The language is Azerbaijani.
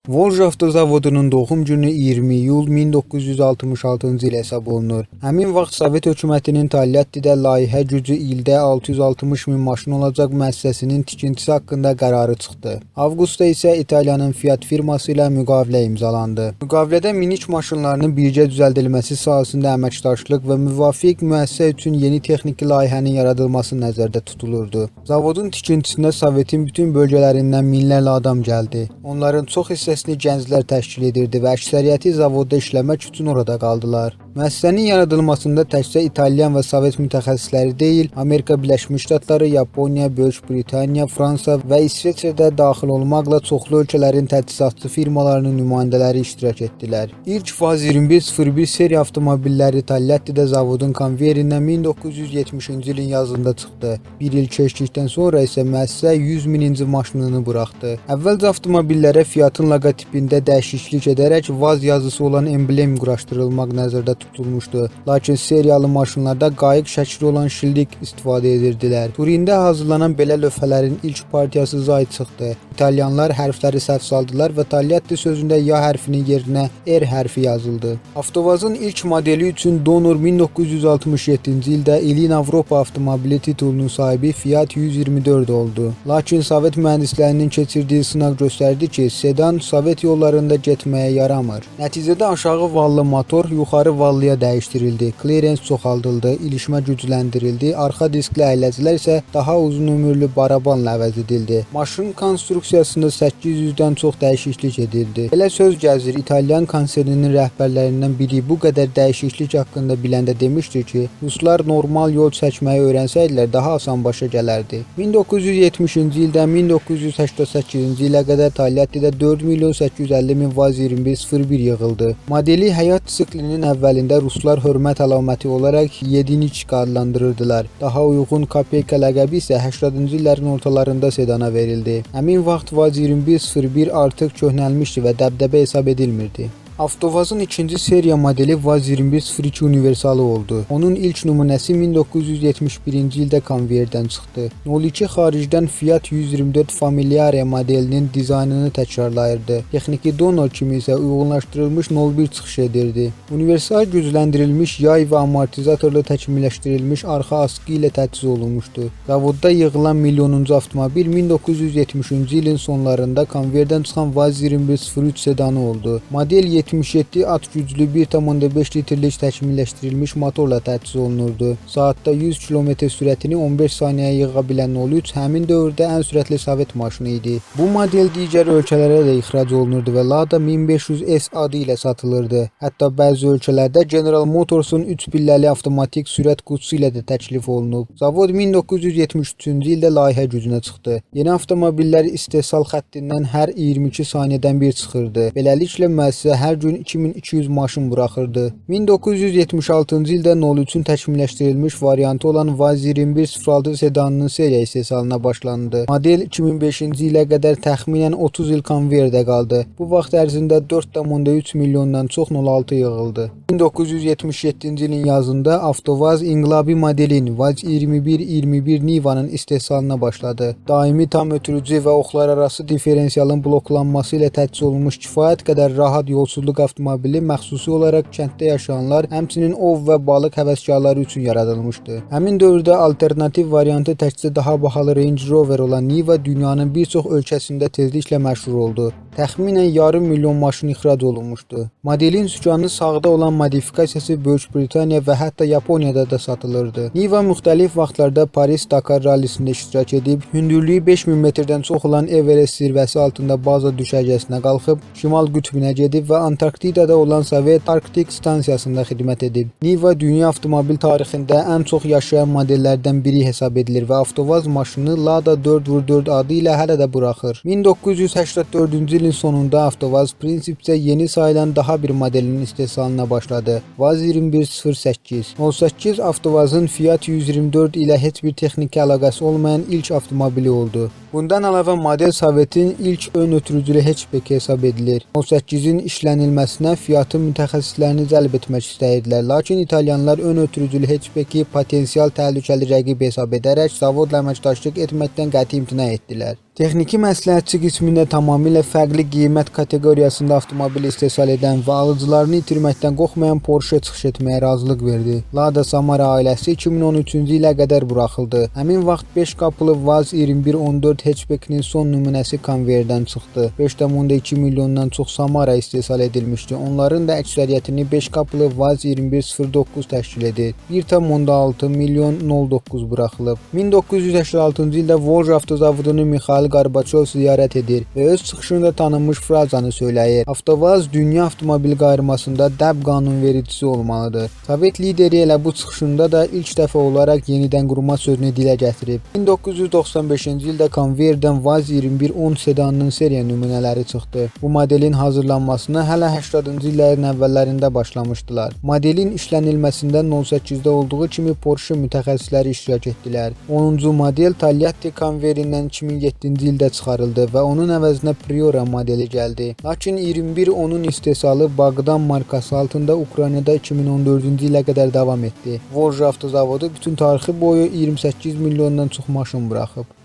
Volj avtozavodunun doğum günü 20 iyul 1966-cı il hesab olunur. Həmin vaxt Sovet hökumətinin Tolyattidə layihə gücü ildə 660 min maşın olacaq müəssisəsinin tikintisi haqqında qərarı çıxdı. Avqustda isə İtaliyanın Fiat firması ilə müqavilə imzalandı. Müqavilədə minik maşınlarının birgə düzəldilməsi sahəsində əməkdaşlıq və müvafiq müəssisə üçün yeni texniki layihənin yaradılması nəzərdə tutulurdu. Zavodun tikintisində Sovetin bütün bölgələrindən minlərlə adam gəldi. Onların çox hissəsini gənclər təşkil edirdi və əksəriyyəti zavodda işləmək üçün orada qaldılar. Müəssisənin yaradılmasında təkcə İtalyan və Sovet mütəxəssisləri deyil, Amerika Birləşmiş Ştatları, Yaponiya, Böyük Britaniya, Fransa və İsveçrədə daxil olmaqla çoxlu ölkələrin təchizatçı firmalarının nümayəndələri iştirak etdilər. İlk VAZ-2101 seriya avtomobilləri Tolyattidə zavodun konveyerindən 1970-ci ilin yazında çıxdı. Bir il keçdikdən sonra isə müəssisə 100 mininci maşınını buraxdı. Əvvəlcə avtomobillərə Fiatın loqotipində dəyişiklik edərək VAZ yazısı olan emblem quraşdırılmaq nəzərdə tutulmuşdu. Lakin seriyalı maşınlarda qayıq şəkli olan şildik istifadə edirdilər. Turində hazırlanan belə lövhələrin ilk partiyası zayid çıxdı. İtalyanlar hərfləri səhv saldılar və Tolyatti sözündə ya hərfinin yerinə R hərfi yazıldı. Avtovazın ilk modeli üçün donor 1967-ci ildə ilin Avropa avtomobili titulunun sahibi Fiat 124 oldu. Lakin Sovet mühəndislərinin keçirdiyi sınaq göstərdi ki, sedan Sovet yollarında getməyə yaramır. Nəticədə aşağı vallı motor yuxarı vallıya dəyişdirildi, klerens çoxaldıldı, ilişmə gücləndirildi, arxa diskli əyləcilər isə daha uzun ömürlü barabanla əvəz edildi. Maşın konstruksiyasında 800-dən çox dəyişiklik edildi. Belə söz gəzir, İtalyan konserninin rəhbərlərindən biri bu qədər dəyişiklik haqqında biləndə demişdi ki, ruslar normal yol çəkməyi öyrənsəydilər daha asan başa gələrdi. 1970-ci ildən 1988-ci ilə qədər Tolyattidə 4.850.000 VAZ-2101 yığıldı. Modeli həyat siklinin əvvəlində ruslar hörmət əlaməti olaraq Yedinçik adlandırırdılar. Daha uyğun Kopeyka ləqəbi isə 80-cı illərin ortalarında sedana verildi. Həmin vaxt VAZ-2101 artıq köhnəlmişdi və dəbdəbə hesab edilmirdi. Avtovazın ikinci seriya modeli VAZ-2102 universalı oldu. Onun ilk nümunəsi 1971-ci ildə konveyerdən çıxdı. 02 xaricdən Fiat 124 Familiare modelinin dizaynını təkrarlayırdı. Texniki donor kimi isə uyğunlaşdırılmış 01 çıxış edirdi. Universal gücləndirilmiş yay və amortizatorla təkmilləşdirilmiş arxa askı ilə təchiz olunmuşdu. Zavodda yığılan milyonuncu avtomobil 1970-ci ilin sonlarında konveyerdən çıxan VAZ-2103 sedanı oldu. Model 77 at güclü 1,5 litrlik təkmilləşdirilmiş motorla təchiz olunurdu. Saatda 100 km sürətini 15 saniyəyə yığa bilən 03 həmin dövrdə ən sürətli Sovet maşını idi. Bu model digər ölkələrə də ixrac olunurdu və Lada 1500S adı ilə satılırdı. Hətta bəzi ölkələrdə General Motors'un 3 pilləli avtomatik sürət qutusu ilə də təklif olunub. Zavod 1973-cü ildə layihə gücünə çıxdı. Yeni avtomobillər istehsal xəttindən hər 22 saniyədən bir çıxırdı. Beləliklə müəssisə hər gün 2200 maşın buraxırdı. 1976-cı ildə 03-ün təkmilləşdirilmiş variantı olan VAZ-2106 sedanının seriya istehsalına başlandı. Model 2005-ci ilə qədər təxminən 30 il konveyerdə qaldı. Bu vaxt ərzində 4,3 milyondan çox 06 yığıldı. 1977-ci ilin yazında Avtovaz inqilabi modelin VAZ-2121 Niva'nın istehsalına başladı. Daimi tam ötürücü və oxlararası diferensialın bloklanması ilə təchiz olunmuş kifayət qədər rahat yolsuzluq avtomobili məxsusi olaraq kənddə yaşayanlar, həmçinin ov və balıq həvəskarları üçün yaradılmışdı. Həmin dövrdə alternativ variantı təkcə daha bahalı Range Rover olan Niva dünyanın bir çox ölkəsində tezliklə məşhur oldu. Təxminən yarım milyon maşın ixrac olunmuşdu. Modelin sükanı sağda olan modifikasiyası Böyük Britaniya və hətta Yaponiyada da satılırdı. Niva müxtəlif vaxtlarda Paris-Dakar rallisində iştirak edib, hündürlüyü 5000 metrdən çox olan Everest zirvəsi altında baza düşərgəsinə qalxıb, şimal qütbünə gedib və Antarktidada olan Sovet Arktik stansiyasında xidmət edib. Niva dünya avtomobil tarixində ən çox yaşayan modellərdən biri hesab edilir və Avtovaz maşını Lada 4x4 adı ilə hələ də buraxır. 1984-cü ilin sonunda Avtovaz prinsipcə yeni sayılan daha bir modelin istehsalına başladı. VAZ-2108. 08 Avtovazın Fiat 124 ilə heç bir texniki əlaqəsi olmayan ilk avtomobili oldu. Bundan əlavə model Sovetin ilk ön ötürücülü hatchback hesab edilir. 18-in işlənilməsinə Fiatın mütəxəssislərini cəlb etmək istəyirdilər, lakin İtalyanlar ön ötürücülü hatchbacki potensial təhlükəli rəqib hesab edərək zavodla əməkdaşlıq etməkdən qəti imtina etdilər. Texniki məsləhətçi qismində tamamilə fərqli qiymət kateqoriyasında avtomobil istehsal edən və alıcılarını itirməkdən qorxmayan Porsche çıxış etməyə razılıq verdi. Lada Samara ailəsi 2013-cü ilə qədər buraxıldı. Həmin vaxt 5 qapılı Vaz 2114 hatchbackinin son nümunəsi konveyerdən çıxdı. 5,2 milyondan çox Samara istehsal edilmişdi. Onların da əksəriyyətini 5 qapılı Vaz 2109 təşkil edir. 1,6 milyon 09 buraxılıb. 1986-cı ildə Volga avtozavodunu Mixail Gorbaçov ziyarət edir və öz çıxışında tanınmış frazanı söyləyir. Avtovaz dünya avtomobil qayırmasında dəb qanunvericisi olmalıdır. Sovet lideri elə bu çıxışında da ilk dəfə olaraq yenidən qurma sözünü dilə gətirib. 1995-ci ildə konveyerdən Vaz 2110 sedanının seriya nümunələri çıxdı. Bu modelin hazırlanmasına hələ 80-cı illərin əvvəllərində başlamışdılar. Modelin işlənilməsində 08-də olduğu kimi Porsche mütəxəssisləri iştirak etdilər. 10-cu model Togliatti konveyerindən 2007-ci ildə çıxarıldı və onun əvəzinə Priora modeli gəldi. Lakin 2110-un istehsalı Baqdan markası altında Ukraynada 2014-cü ilə qədər davam etdi. Volga avtozavodu bütün tarixi boyu 28 milyondan çox maşın buraxıb.